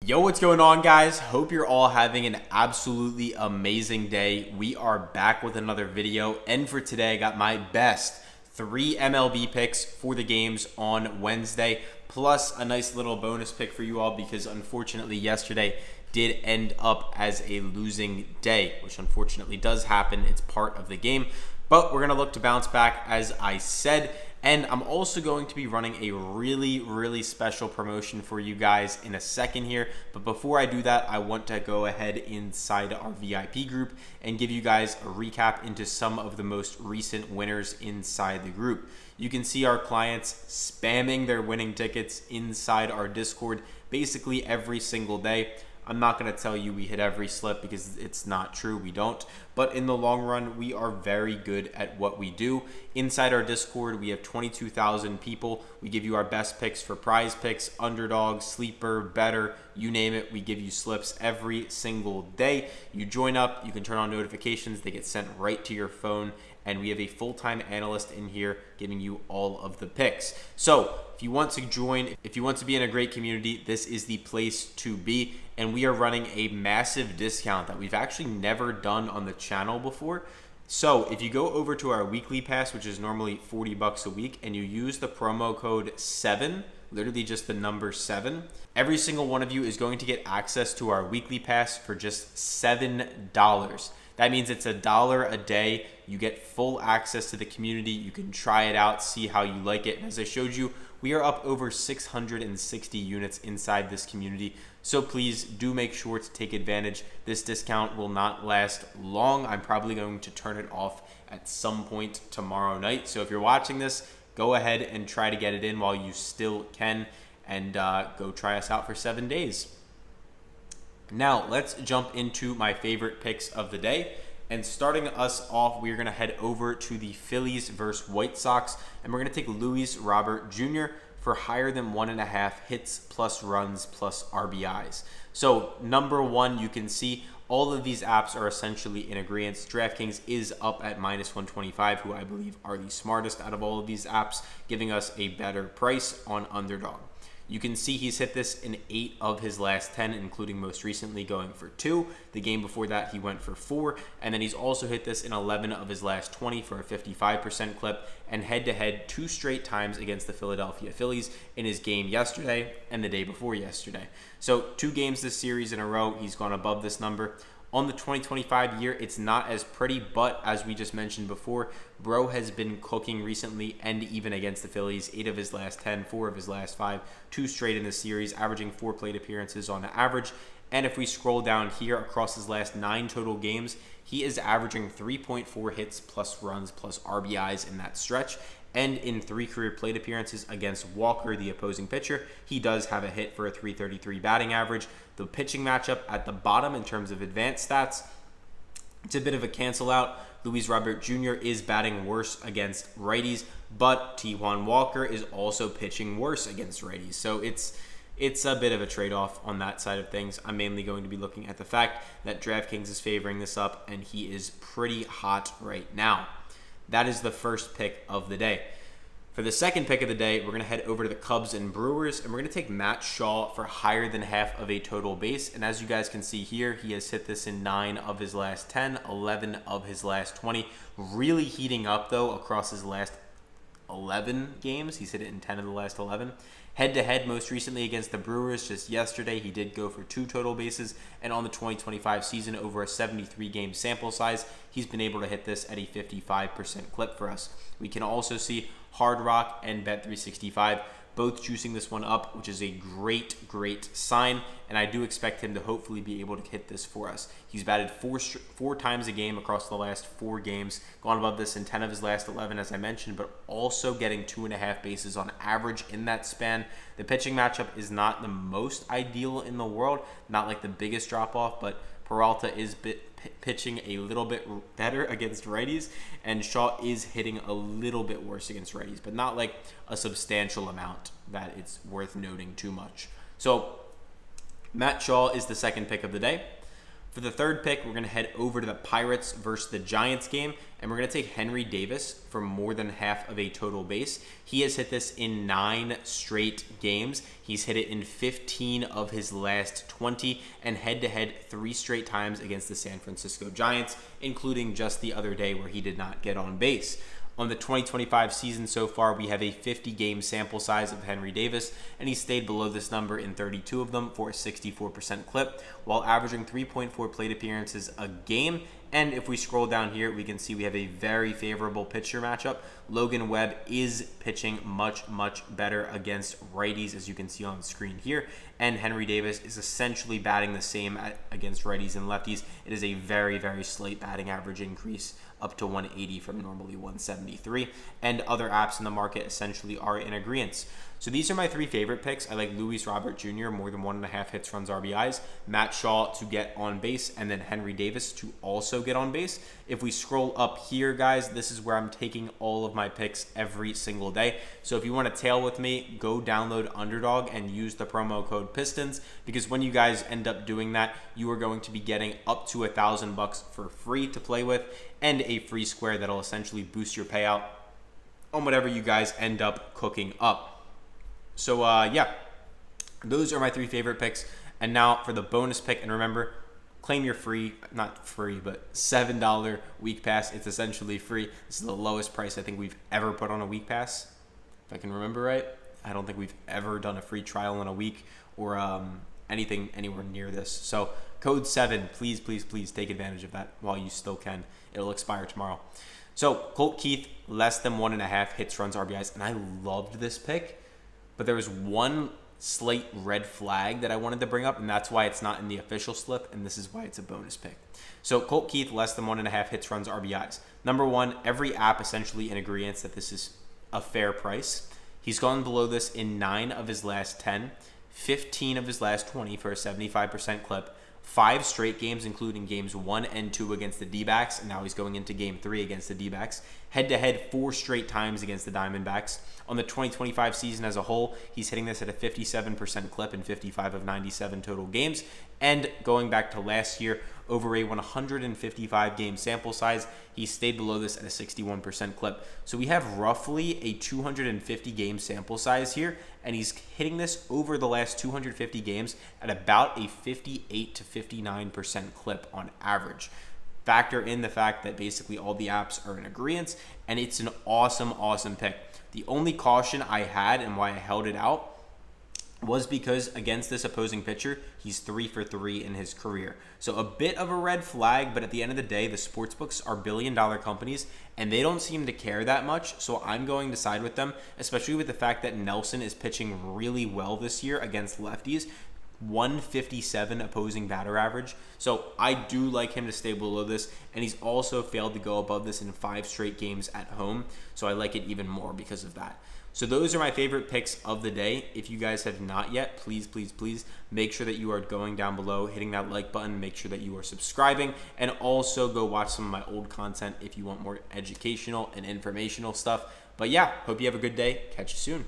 Yo, what's going on, guys? Hope you're all having an absolutely amazing day. We are back with another video, and for today I got my best 3 MLB picks for the games on Wednesday, plus a nice little bonus pick for you all because unfortunately yesterday did end up as a losing day, which unfortunately does happen. It's part of the game, but we're going to look to bounce back as I said. And I'm also going to be running a really special promotion for you guys in a second here. But before I do that, I want to go ahead inside our VIP group and give you guys a recap into some of the most recent winners inside the group. You can see our clients spamming their winning tickets inside our Discord basically every single day. I'm not going to tell you we hit every slip because it's not true. We don't. But in the long run, we are very good at what we do. Inside our Discord, we have 22,000 people. We give you our best picks for PrizePicks, Underdog, Sleeper, Betr, you name it. We give you slips every single day. You join up, you can turn on notifications. They get sent right to your phone. And we have a full-time analyst in here giving you all of the picks. So if you want to join, if you want to be in a great community, this is the place to be. And we are running a massive discount that we've actually never done on the channel before. So if you go over to our weekly pass, which is normally 40 bucks a week, and you use the promo code 7, literally just the number 7, every single one of you is going to get access to our weekly pass for just $7. That means it's $1 a day. You get full access to the community. You can try it out, see how you like it. And as I showed you, we are up over 660 units inside this community. So please do make sure to take advantage. This discount will not last long. I'm probably going to turn it off at some point tomorrow night. So if you're watching this, go ahead and try to get it in while you still can, and go try us out for 7 days. Now, let's jump into my favorite picks of the day. And starting us off, we're going to head over to the Phillies versus White Sox. And we're going to take Luis Robert Jr. for higher than 1.5 hits plus runs plus RBIs. So, number one, you can see all of these apps are essentially in agreement. Draftkings is up at -125, who I believe are the smartest out of all of these apps, giving us a better price on Underdog. You can see he's hit this in 8 of his last 10, including most recently going for 2. The game before that, he went for 4. And then he's also hit this in 11 of his last 20 for a 55% clip. And head-to-head 2 straight times against the Philadelphia Phillies in his game yesterday and the day before yesterday. So 2 games this series in a row, he's gone above this number. On the 2025 year, it's not as pretty, but as we just mentioned before, bro has been cooking recently and even against the Phillies. 8 of his last 10, 4 of his last 5, 2 straight in the series, averaging 4 plate appearances on average. And if we scroll down here across his last 9 total games, he is averaging 3.4 hits plus runs plus RBIs in that stretch. And in 3 career plate appearances against Walker, the opposing pitcher, he does have a hit for a 333 batting average. The pitching matchup at the bottom in terms of advanced stats, it's a bit of a cancel out. Luis Robert Jr. is batting worse against righties, but T1 Walker is also pitching worse against righties. So it's a bit of a trade-off on that side of things. I'm mainly going to be looking at the fact that Draftkings is favoring this up, and he is pretty hot right now. That is the first pick of the day. For the second pick of the day, we're going to head over to the Cubs and Brewers, and we're going to take Matt Shaw for higher than half of a total base. And as you guys can see here, he has hit this in 9 of his last 10, 11 of his last 20. Really heating up, though, across his last 11 games. He's hit it in 10 of the last 11. Head-to-head, most recently against the Brewers, just yesterday, he did go for 2 total bases. And on the 2025 season, over a 73-game sample size, he's been able to hit this at a 55% clip for us. We can also see Hard Rock and Bet365 both juicing this one up, which is a great sign. And I do expect him to hopefully be able to hit this for us. He's batted 4 times a game across the last 4 games, gone above this in 10 of his last 11, as I mentioned, but also getting 2.5 bases on average in that span. The pitching matchup is not the most ideal in the world, not like the biggest drop-off, but Peralta is pitching a little bit better against righties, and Shaw is hitting a little bit worse against righties, but not like a substantial amount that it's worth noting too much. So Matt Shaw is the second pick of the day. For For the third pick, we're going to head over to the Pirates versus the Giants game, and we're going to take Henry Davis for more than half of a total base. He has hit this in 9 straight games. He's hit it in 15 of his last 20, and head-to-head 3 straight times against the San Francisco Giants, including just the other day where he did not get on base. On the 2025 season so far, we have a 50-game sample size of Henry Davis, and he stayed below this number in 32 of them for a 64% clip, while averaging 3.4 plate appearances a game. And if we scroll down here, we can see we have a very favorable pitcher matchup. Logan Webb is pitching much better against righties, as you can see on the screen here. And Henry Davis is essentially batting the same against righties and lefties. It is a very slight batting average increase, up to 180 from normally 173. And other apps in the market essentially are in agreement. So these are my 3 favorite picks. I like Luis Robert Jr., more than 1.5 hits, runs, RBIs. Matt Shaw to get on base, and then Henry Davis to also get on base. If we scroll up here, guys, this is where I'm taking all of my picks every single day. So if you want to tail with me, go download Underdog and use the promo code PISTONS, because when you guys end up doing that, you are going to be getting up to $1,000 for free to play with, and a free square that'll essentially boost your payout on whatever you guys end up cooking up. So, yeah, those are my 3 favorite picks. And now for the bonus pick, and remember, claim your free, not free, but $7 week pass. It's essentially free. This is the lowest price I think we've ever put on a week pass, if I can remember right. I don't think we've ever done a free trial in a week or anything anywhere near this. So code 7, please take advantage of that while you still can. It'll expire tomorrow. So Colt Keith, less than 1.5 hits, runs, RBIs, and I loved this pick. But there was one slight red flag that I wanted to bring up, and that's why it's not in the official slip, and this is why it's a bonus pick. So Colt Keith, less than 1.5 hits, runs, RBIs. Number 1, every app essentially in agreement that this is a fair price. He's gone below this in 9 of his last 10, 15 of his last 20 for a 75% clip, 5 straight games, including games 1 and 2 against the D-backs, and now he's going into game 3 against the D-backs. Head-to-head 4 straight times against the Diamondbacks. On the 2025 season as a whole, he's hitting this at a 57% clip in 55 of 97 total games. And going back to last year, over a 155-game sample size, he stayed below this at a 61% clip. So we have roughly a 250-game sample size here, and he's hitting this over the last 250 games at about a 58 to 59% clip on average. Factor in the fact that basically all the apps are in agreement, and it's an awesome pick. The only caution I had and why I held it out was because against this opposing pitcher, he's 3 for 3 in his career. So a bit of a red flag, but at the end of the day, the sportsbooks are billion-dollar companies, and they don't seem to care that much, so I'm going to side with them, especially with the fact that Nelson is pitching really well this year against lefties. 157 opposing batter average. So I do like him to stay below this, and he's also failed to go above this in 5 straight games at home. So I like it even more because of that. So those are my favorite picks of the day. If you guys have not yet, please make sure that you are going down below, hitting that like button, make sure that you are subscribing, and also go watch some of my old content if you want more educational and informational stuff. But yeah, hope you have a good day. Catch you soon.